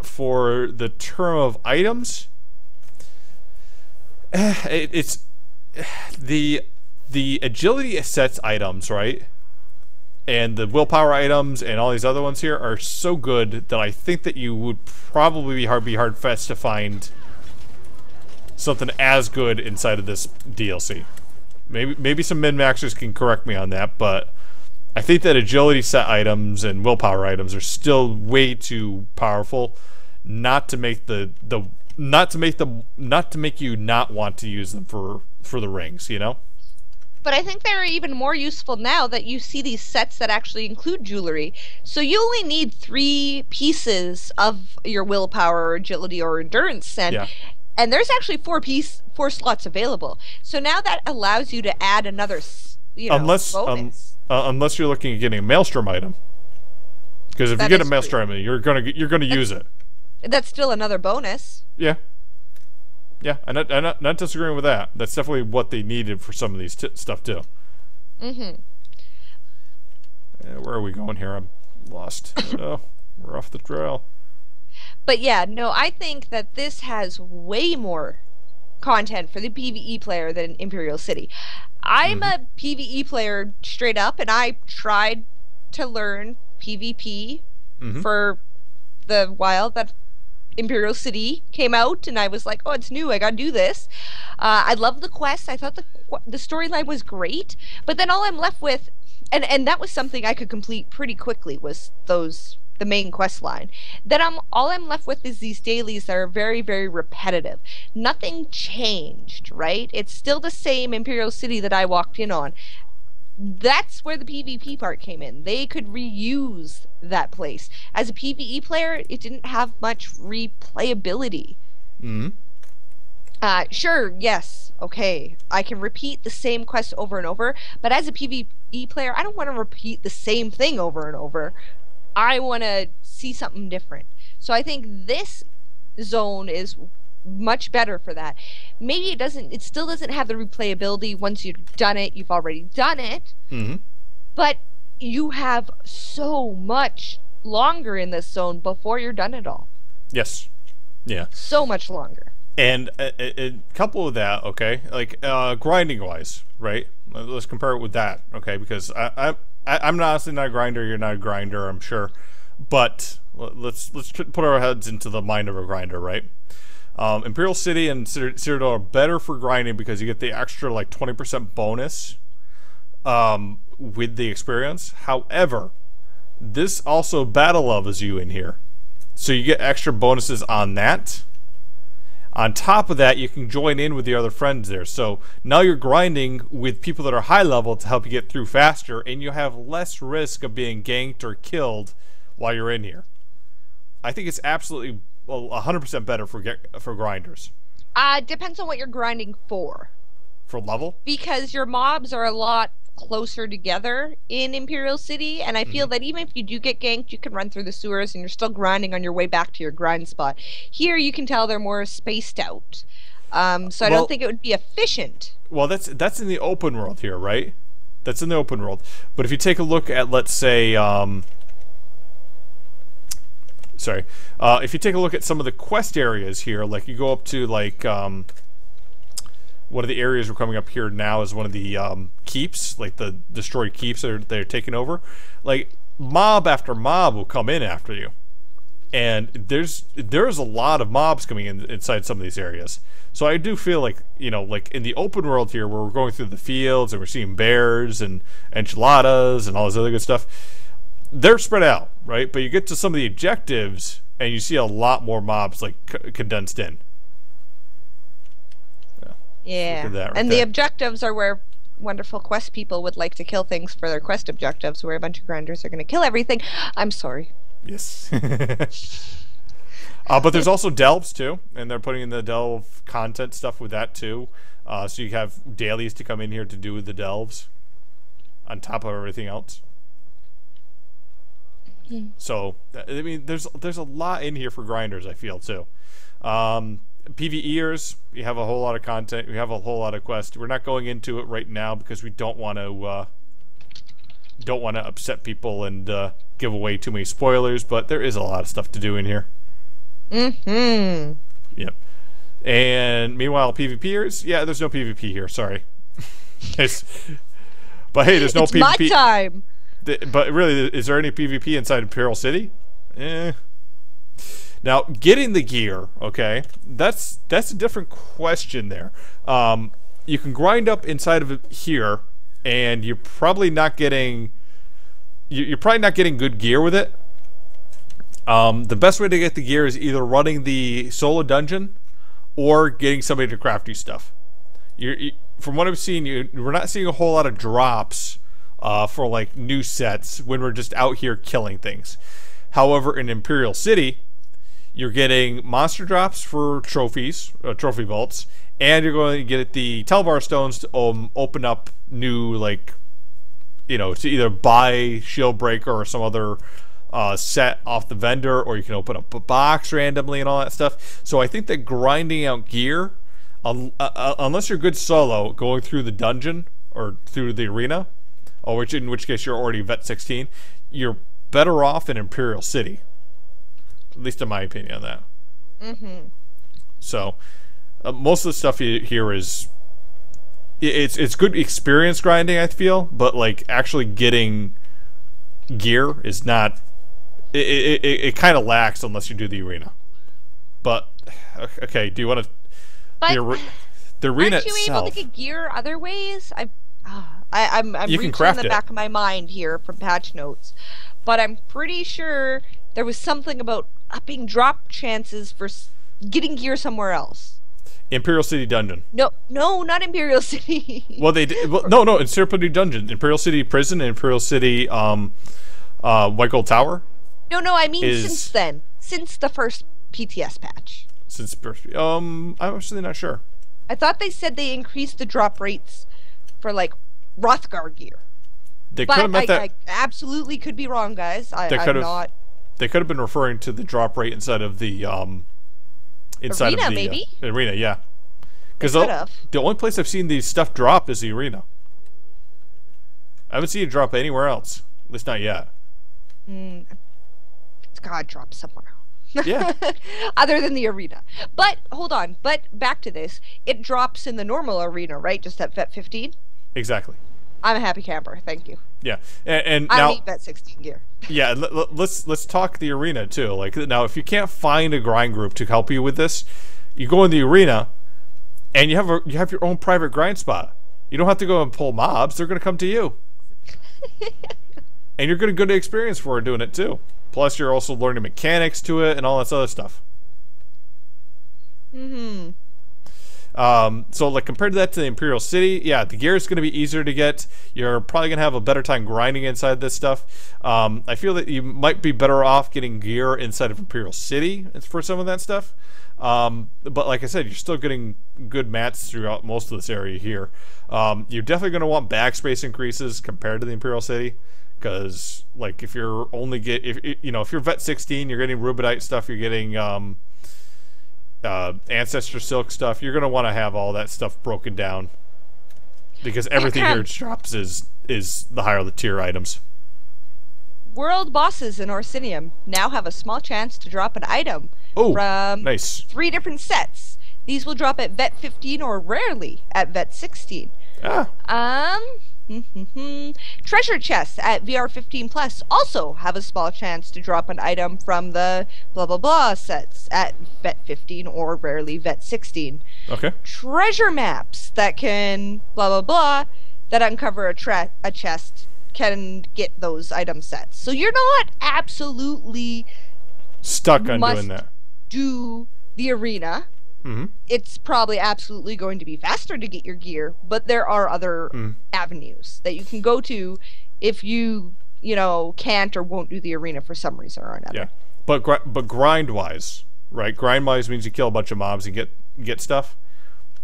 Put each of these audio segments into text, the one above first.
For the term of items, it's the agility sets items, right? And the willpower items and all these other ones here are so good that I think that you would probably be hard pressed to find something as good inside of this DLC. Maybe some min-maxers can correct me on that, but I think that agility set items and willpower items are still way too powerful not to make not to make you not want to use them for the rings, you know? But I think they're even more useful now that you see these sets that actually include jewelry. So you only need 3 pieces of your willpower or agility or endurance, and there's actually 4 slots available. So now that allows you to add another, bonus. Unless you're looking at getting a maelstrom item, because if you get a maelstrom item, you're gonna use it. That's still another bonus. Yeah. Yeah, I'm not disagreeing with that. That's definitely what they needed for some of these stuff too. Mm-hmm. Where are we going here? I'm lost. Oh, we're off the trail. But yeah, no, I think that this has way more content for the PvE player than Imperial City. I'm a PvE player straight up, and I tried to learn PvP for the while that Imperial City came out, and I was like, oh, it's new, I gotta do this. I love the quest. I thought the storyline was great, but then all I'm left with, and that was something I could complete pretty quickly, was the main quest line. Then all I'm left with is these dailies that are very, very repetitive. Nothing changed, right? It's still the same Imperial City that I walked in on. That's where the PvP part came in. They could reuse that place. As a PvE player, it didn't have much replayability. Sure, yes, okay, I can repeat the same quest over and over, but as a PvE player, I don't want to repeat the same thing over and over. I want to see something different. So I think this zone is much better for that. Maybe it still doesn't have the replayability. Once you've done it, you've already done it. But you have so much longer in this zone before you're done it all. Yes. Yeah. So much longer. And a couple of that, okay, like grinding wise, right? Let's compare it with that, okay? Because I'm honestly not a grinder. You're not a grinder, I'm sure. But let's put our heads into the mind of a grinder, right? Imperial City and Citadel are better for grinding because you get the extra like 20% bonus with the experience. However, this also battle levels you in here, so you get extra bonuses on that. On top of that, you can join in with the other friends there. So now you're grinding with people that are high level to help you get through faster, and you have less risk of being ganked or killed while you're in here. I think it's absolutely 100% better for grinders. Depends on what you're grinding for. For level? Because your mobs are a lot closer together in Imperial City, and I feel that even if you do get ganked, you can run through the sewers and you're still grinding on your way back to your grind spot. Here you can tell they're more spaced out. So I don't think it would be efficient. Well, that's in the open world here, right? That's in the open world. But if you take a look at, let's say, if you take a look at some of the quest areas here, like you go up to like one of the areas we're coming up here now is one of the keeps, like the destroyed keeps that they're taking over. Like mob after mob will come in after you, and there's a lot of mobs coming in inside some of these areas. So I do feel like, you know, like in the open world here, where we're going through the fields and we're seeing bears and enchiladas and all this other good stuff, they're spread out, right? But you get to some of the objectives and you see a lot more mobs like condensed in. Yeah, and the objectives are where wonderful quest people would like to kill things for their quest objectives, where a bunch of grinders are going to kill everything. I'm sorry. Yes. But there's also delves too, and they're putting in the delve content stuff with that too. So you have dailies to come in here to do the delves on top of everything else. So I mean, there's a lot in here for grinders, I feel too. PvEers, you have a whole lot of content. We have a whole lot of quests. We're not going into it right now because we don't want to don't want to upset people and give away too many spoilers, but there is a lot of stuff to do in here. Mm-hmm. Yep. And meanwhile, PvPers, yeah, there's no PvP here. Sorry. But hey, there's no it's PvP. my time. But really, is there any PvP inside Imperial City? Eh. Now, getting the gear, okay, that's a different question there. You can grind up inside of it here, and you're probably not getting good gear with it. The best way to get the gear is either running the solo dungeon or getting somebody to craft you stuff. From what I've seen, we're not seeing a whole lot of drops for like new sets when we're just out here killing things. However, in Imperial City, you're getting monster drops for trophies, trophy vaults, and you're going to get the Telvar stones to open up new, like, you know, to either buy Shield Breaker or some other set off the vendor, or you can open up a box randomly and all that stuff. So I think that grinding out gear, unless you're good solo, going through the dungeon or through the arena, or in which case you're already Vet 16, you're better off in Imperial City. At least in my opinion on that. Mm-hmm. So most of the stuff here is it's good experience grinding, I feel, but like actually getting gear is not. It kind of lacks unless you do the arena. But okay, do you want to? The arena aren't you itself, able to get gear other ways? I'm you can reaching craft in the it. back of my mind here from patch notes, but I'm pretty sure there was something about upping drop chances for getting gear somewhere else. Imperial City Dungeon. No, not Imperial City. Well, they did. Well, no, it's Imperial Dungeon, Imperial City Prison, and Imperial City White Gold Tower. No, I mean since then, since the first PTS patch. Since I'm actually not sure. I thought they said they increased the drop rates for like Rothgar gear. They could have meant that. I absolutely could be wrong, guys. I'm not. They could have been referring to the drop rate inside of the arena, maybe? Arena, yeah. Because the only place I've seen these stuff drop is the arena. I haven't seen it drop anywhere else. At least not yet. It's gotta drop somewhere. Yeah. Other than the arena. But, hold on. But, back to this. It drops in the normal arena, right? Just at Vet 15? Exactly. I'm a happy camper. Thank you. Yeah. And I now, need Vet 16 gear. Yeah, let's talk the arena, too. Like, now, if you can't find a grind group to help you with this, you go in the arena, and you have your own private grind spot. You don't have to go and pull mobs. They're going to come to you. And you're going to get a good experience for doing it, too. Plus, you're also learning mechanics to it and all that other stuff. Mm-hmm. So, like, compared to that to the Imperial City, yeah, the gear is going to be easier to get. You're probably going to have a better time grinding inside this stuff. I feel that you might be better off getting gear inside of Imperial City for some of that stuff. But like I said, you're still getting good mats throughout most of this area here. You're definitely going to want backspace increases compared to the Imperial City. Because, like, if you're only if you're Vet 16, you're getting Rubidite stuff, you're getting Ancestor Silk stuff, you're gonna want to have all that stuff broken down, because everything here drops is the higher the tier items. World bosses in Orsinium now have a small chance to drop an item from nice 3 different sets. These will drop at Vet 15 or rarely at Vet 16. Treasure chests at VR 15 Plus also have a small chance to drop an item from the blah blah blah sets at Vet 15 or rarely Vet 16. Okay. Treasure maps that can blah blah blah that uncover a chest can get those item sets. So you're not absolutely stuck on doing that. Do the arena. It's probably absolutely going to be faster to get your gear, but there are other avenues that you can go to if you can't or won't do the arena for some reason or another. Yeah, but grind wise, right? Grind wise means you kill a bunch of mobs and get stuff.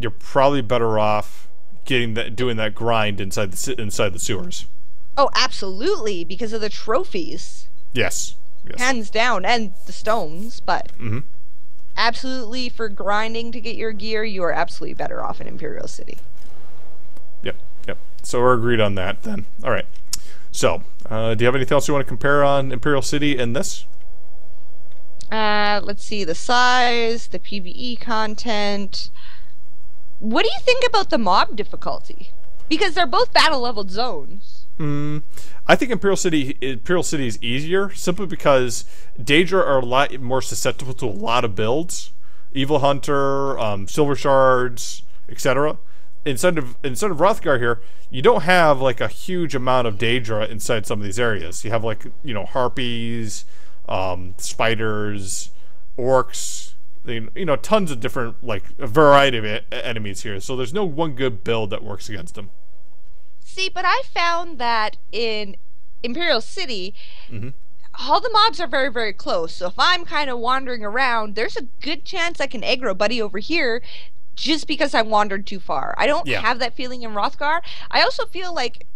You're probably better off doing that grind inside the sewers. Oh, absolutely, because of the trophies. Yes. Hands down, and the stones, but. Absolutely, for grinding to get your gear, you are absolutely better off in Imperial City. Yep. So we're agreed on that then. All right. So, do you have anything else you want to compare on Imperial City and this? Let's see, the size, the PvE content. What do you think about the mob difficulty? Because they're both battle leveled zones. I think Imperial City is easier simply because Daedra are a lot more susceptible to a lot of builds. Evil Hunter, Silver Shards, etc. Instead of Hrothgar here, you don't have like a huge amount of Daedra inside some of these areas. You have like, you know, harpies, spiders, orcs, you know, tons of different, like, a variety of enemies here. So there's no one good build that works against them. See, but I found that in Imperial City, all the mobs are very, very close. So if I'm kind of wandering around, there's a good chance I can aggro buddy over here just because I wandered too far. I don't have that feeling in Hrothgar. I also feel like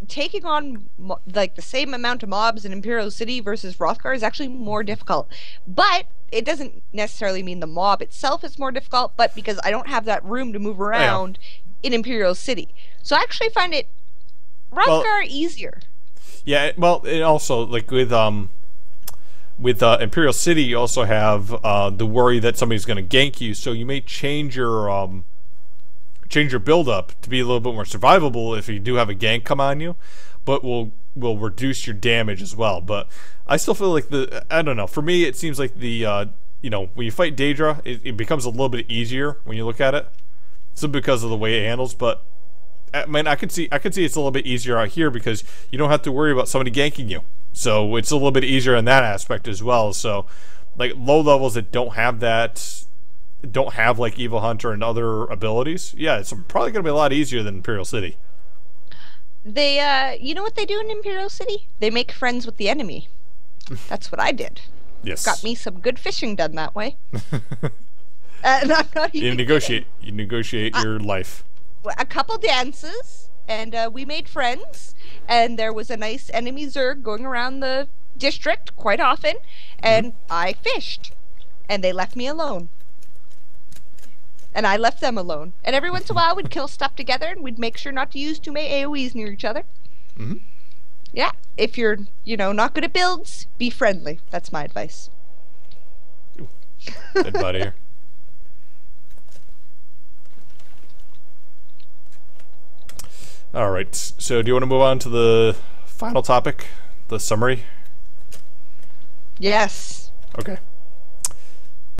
taking on like the same amount of mobs in Imperial City versus Hrothgar is actually more difficult. But it doesn't necessarily mean the mob itself is more difficult, but because I don't have that room to move around in Imperial City. So I actually find it Hrothgar easier. Yeah, well, it also, like, with Imperial City, you also have the worry that somebody's going to gank you, so you may change your build up to be a little bit more survivable if you do have a gank come on you, but will reduce your damage as well. But I still feel like I don't know. For me, it seems like you know, when you fight Daedra, it becomes a little bit easier when you look at it, simply because of the way it handles. But I mean, I could see it's a little bit easier out here because you don't have to worry about somebody ganking you. So it's a little bit easier in that aspect as well. So, like, low levels that don't have like Evil Hunter and other abilities, yeah, it's probably going to be a lot easier than Imperial City. They, you know what they do in Imperial City? They make friends with the enemy. That's what I did. Yes. Got me some good fishing done that way. And I'm not even You negotiate your life. A couple dances, and we made friends, and there was a nice enemy Zerg going around the district quite often, and I fished, and they left me alone. And I left them alone. And every once in a while we'd kill stuff together, and we'd make sure not to use too many AoEs near each other. Yeah, if you're, you know, not good at builds, be friendly. That's my advice. Dead body here. Alright, so do you want to move on to the final topic? The summary? Yes. Okay.